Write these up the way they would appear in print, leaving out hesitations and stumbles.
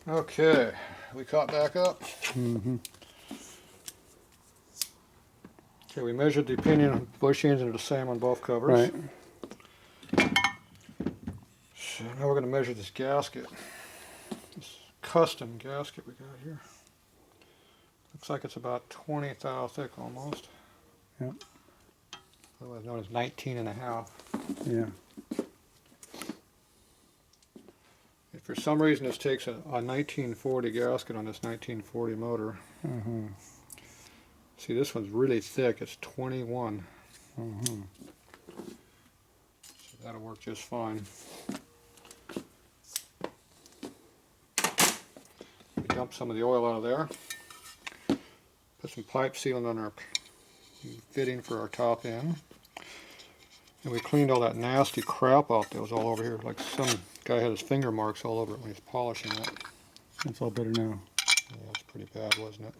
Okay, we caught back up. Mm-hmm. Okay, we measured the pinion bushings and they're the same on both covers. Right. So now we're going to measure this gasket. This custom gasket we got here. Looks like it's about 20 thou thick almost. Yep. Otherwise known as 19.5. Yeah. If for some reason this takes a 1940 gasket on this 1940 motor. Mm-hmm. See, this one's really thick. It's 21. Mm-hmm. So that'll work just fine. We dump some of the oil out of there. Put some pipe sealant on our fitting for our top end. And we cleaned all that nasty crap out that was all over here. Like some guy had his finger marks all over it when he was polishing it. It's all better now. Yeah, it's pretty bad, wasn't it?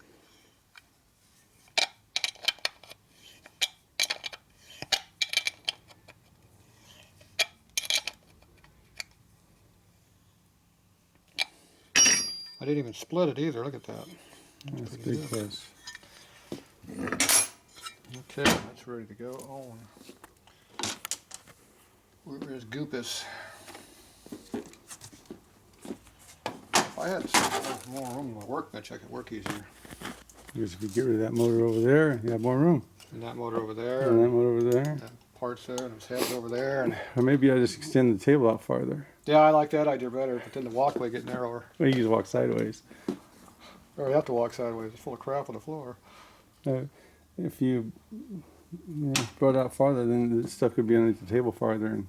I didn't even split it either. Look at that. That's big plus. Okay, that's ready to go on. Where is Goopus? If I had some more room on my workbench, I could work easier. Because if you get rid of that motor over there, you have more room. And that motor over there. And that motor over there. And that parts there, and his head's over there. And Or maybe I just extend the table out farther. yeah, I like that idea better, but then the walkway get narrower. Well, you just walk sideways. Or you have to walk sideways. It's full of crap on the floor. If you brought it out farther, then the stuff could be underneath the table farther. And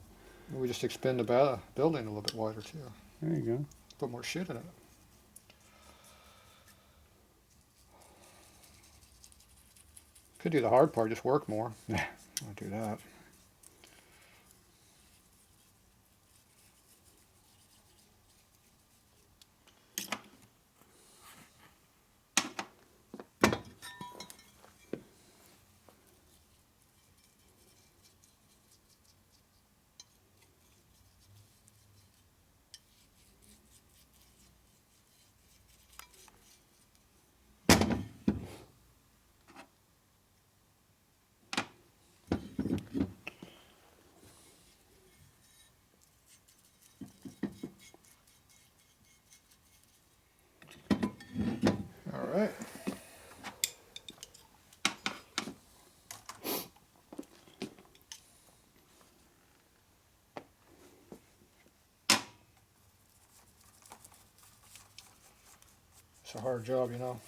We just expand the building a little bit wider too. there you go. Put more shit in it. Could do the hard part, just work more. Yeah. I'll do that. All right. It's a hard job, you know.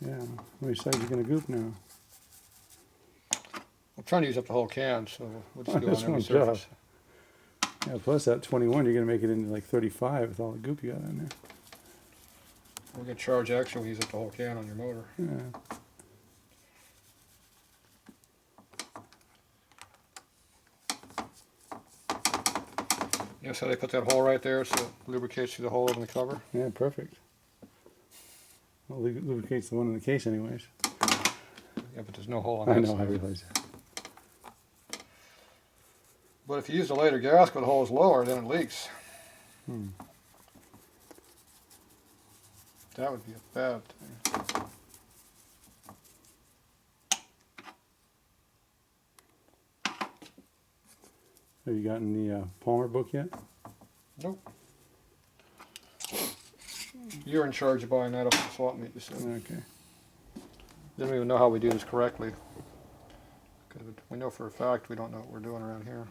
Yeah. How many sides are you going to goop now? I'm trying to use up the whole can, so we'll just do it That's on every one job. surface. Yeah, plus that 21, you're going to make it into like 35 with all the goop you got in there. We're going to charge extra when you use up the whole can on your motor. Yeah. You know, so they put that hole right there so it lubricates through the hole in the cover. Yeah, perfect. Well, lubricates the one in the case anyways. Yeah, but there's no hole on I that know, I side. realize that. But if you use the later gasket, the hole is lower, then it leaks. That would be a bad thing. Have you gotten the Palmer book yet? Nope. You're in charge of buying that off the swap meet, you said. Okay. They don't even know how we do this correctly. Because we know for a fact we don't know what we're doing around here.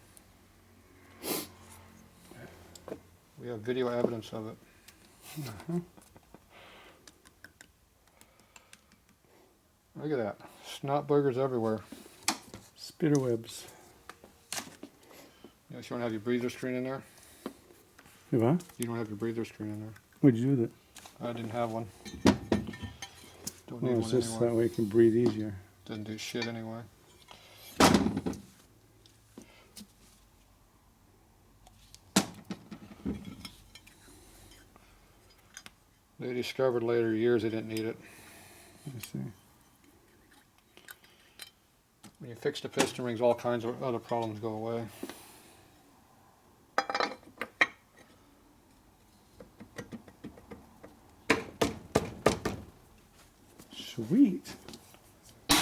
We have video evidence of it. Look at that. Snot boogers everywhere. Spider webs. Yes, you don't have your breather screen in there? You what? You don't have your breather screen in there. What'd you do with it? I didn't have one. Don't need Well, one it's just anyway. that way you can breathe easier. Doesn't do shit anyway. They discovered later years they didn't need it. Let me see. When you fix the piston rings, all kinds of other problems go away. Sweet. Oh,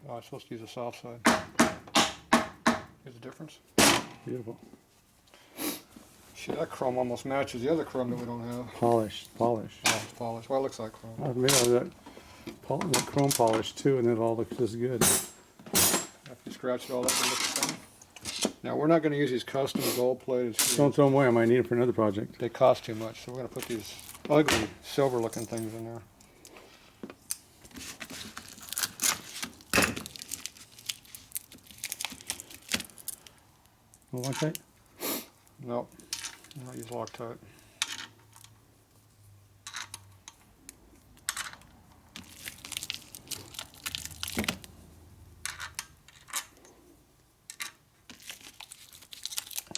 I'm supposed to use the soft side. Here's the difference. Beautiful. See, that chrome almost matches the other chrome that we don't have. Polished. Oh, it's polished. Well, it looks like chrome. Maybe I'll do that chrome polish too, and it all looks as good. After you scratch it all up, it looks the same. Now, we're not going to use these custom gold-plated screws. Don't throw them away. I might need them for another project. They cost too much, so we're going to put these ugly silver-looking things in there. Loctite? Nope. I'm not use Loctite.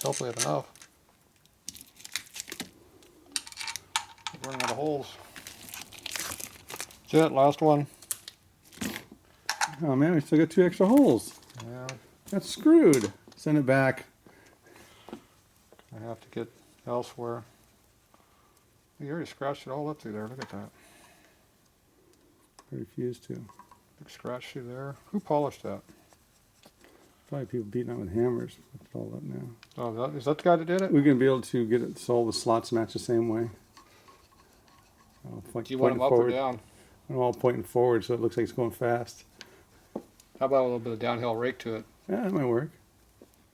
Hopefully I have enough. We're running out of holes. That's it, last one. Oh man, we still got 2 extra holes. Yeah, That's screwed. Send it back. I have to get elsewhere. You already scratched it all up through there. Look at that. I refuse to. Big scratch through there. Who polished that? Probably people beating it with hammers. It's all up now. Oh, is that the guy that did it? We're going to be able to get it so all the slots match the same way. Do you want them up or down? I'm all pointing forward so it looks like it's going fast. How about a little bit of downhill rake to it? Yeah, that might work.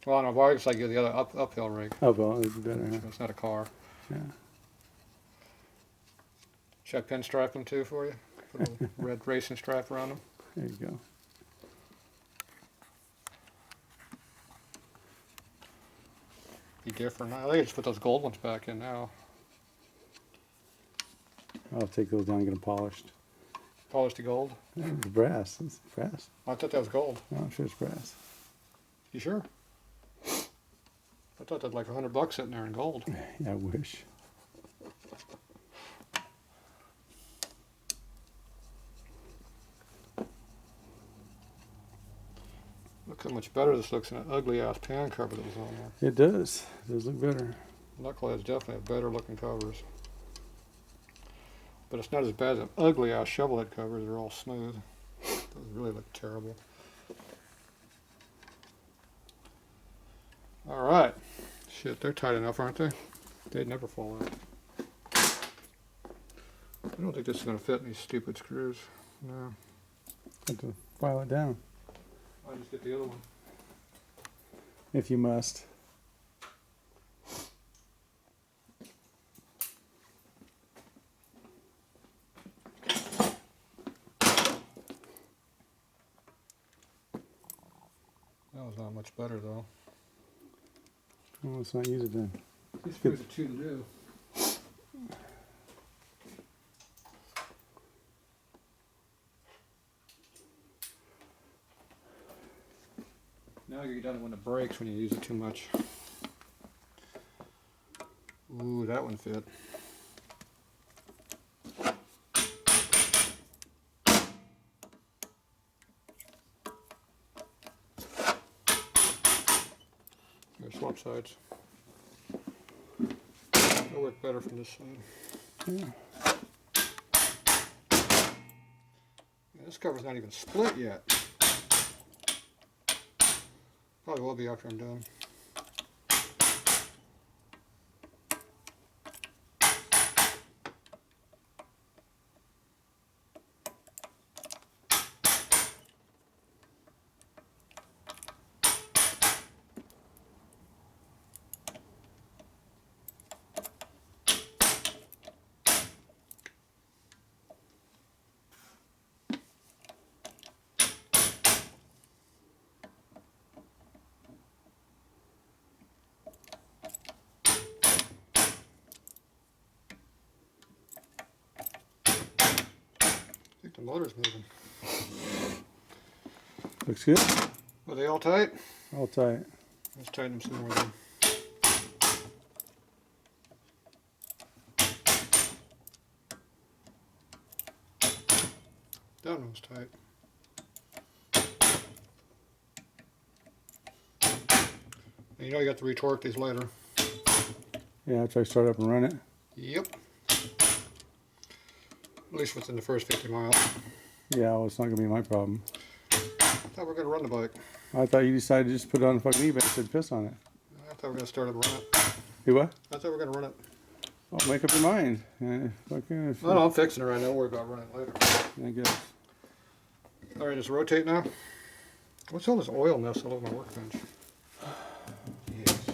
Well, on a bar, it's like the other uphill rake. Oh, well, it'd be better. So it's not a car. Yeah. Should I pinstripe them too for you? Put a little red racing stripe around them. There you go. Be different. I think I just put those gold ones back in now. I'll take those down and get them polished. Polished to gold. Yeah, it's brass. It's brass. I thought that was gold. No, I'm sure it's brass. You sure? I thought that like $100 sitting there in gold. Yeah, I wish. Look how much better this looks than that ugly ass pan cover that was on there. It does. It does look better. Knuckleheads definitely have better looking covers. But it's not as bad as the ugly ass shovelhead covers. They're all smooth. Those really look terrible. Alright. Shit, they're tight enough, aren't they? They'd never fall out. I don't think this is going to fit in these stupid screws. No. Have to file it down. I'll just get the other one. If you must. That was not much better though. Well, let's not use it then. These screws are too new. Now you're done when it breaks when you use it too much. Ooh, that one fit. Here, swap sides. It'll work better from this side. Yeah. Yeah, this cover's not even split yet. Probably will be after I'm done. I think the motor's moving. Looks good. Are they all tight? All tight. Let's tighten them some more then. That one's tight. And you know you got to retorque these later. Yeah, after I start up and run it. Yep. At least within the first 50 miles. Yeah, well, it's not gonna be my problem. I thought we were going to run the bike. I thought you decided to just put it on fucking eBay and said piss on it. I thought we were going to start it and run it. You what? I thought we were going to run it. Oh, make up your mind. Fucking, if, No, I'm fixing it right now. Don't worry about running it later. I guess. All right, just rotate now. What's all this oil mess all over my workbench? Yes.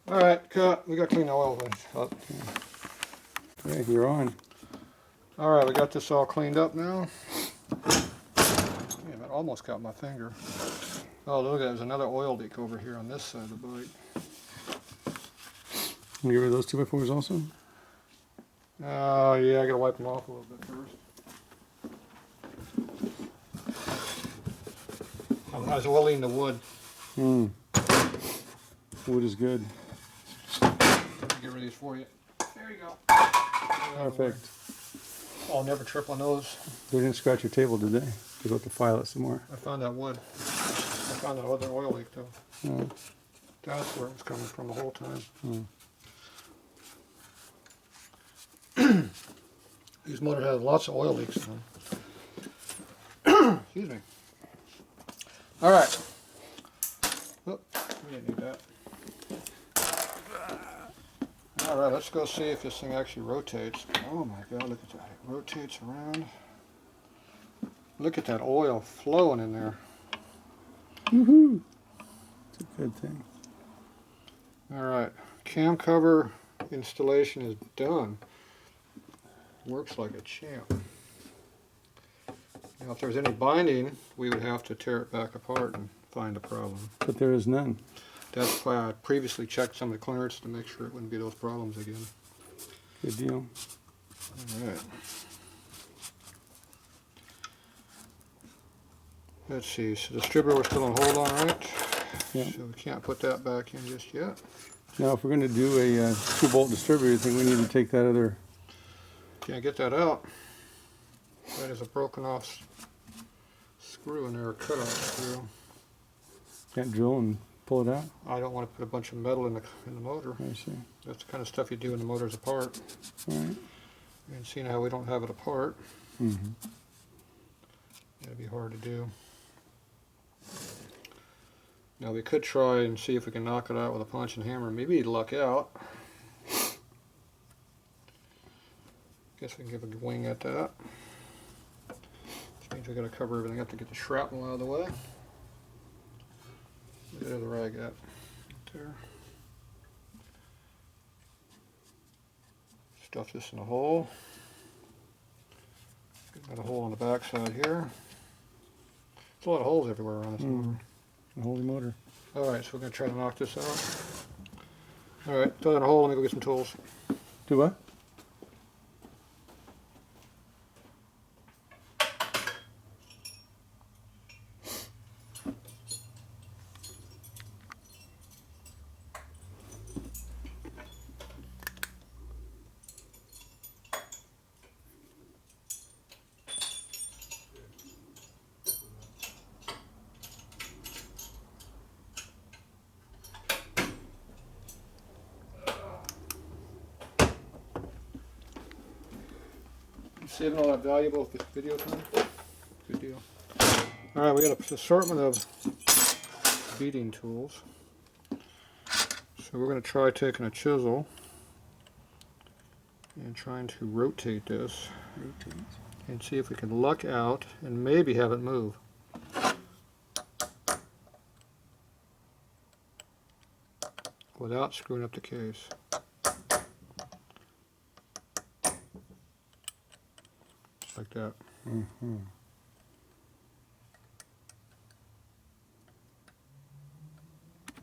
All right, cut. We got to clean the oil up. Yeah, you're on. All right, we got this all cleaned up now. Damn, it almost got my finger. Oh, look, there's another oil leak over here on this side of the bike. You get rid of those 2x4s also? Oh, yeah, I got to wipe them off a little bit first. I was oiling the wood. Hmm. Wood is good. Let me get rid of these for you. There you go. Perfect. I'll never trip on those. They didn't scratch your table, did they? You'll have to file it some more. I found that wood. I found that other oil leak though. Oh. That's where it was coming from the whole time. These motors have lots of oil leaks in them. Excuse me. All right. Oh, we didn't need that. All right, let's go see if this thing actually rotates. Oh my God, look at that. It rotates around. Look at that oil flowing in there. Woohoo! It's a good thing. All right, cam cover installation is done. Works like a champ. Now, if there's any binding, we would have to tear it back apart and find a problem. But there is none. That's why I previously checked some of the clearance to make sure it wouldn't be those problems again. Good deal. All right. Let's see, so the distributor we're still on hold on, right? Yeah. So we can't put that back in just yet. Now, if we're going to do a 2-bolt distributor thing, we need to take that other... Can't get that out. That is a broken off screw in there, a cut off screw. Can't drill and pull it out? I don't want to put a bunch of metal in the motor. I see. That's the kind of stuff you do when the motor's apart. All right. And seeing how we don't have it apart, Mm-hmm. it'd be hard to do. Now we could try and see if we can knock it out with a punch and hammer. Maybe luck out. Guess we can give a wing at that. Which means we got to cover everything up to get the shrapnel out of the way. There's the rag at right there. Stuff this in a hole. Got a hole on the back side here. There's a lot of holes everywhere around this motor. The holy motor. Alright, so we're going to try to knock this out. Alright, throw that in a hole, let me go get some tools. Do what? Saving all that valuable video time? Good deal. Alright, we got an assortment of beading tools. So we're going to try taking a chisel and trying to rotate this and see if we can luck out and maybe have it move. Without screwing up the case. Like that. Mm-hmm.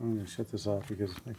I'm going to shut this off because I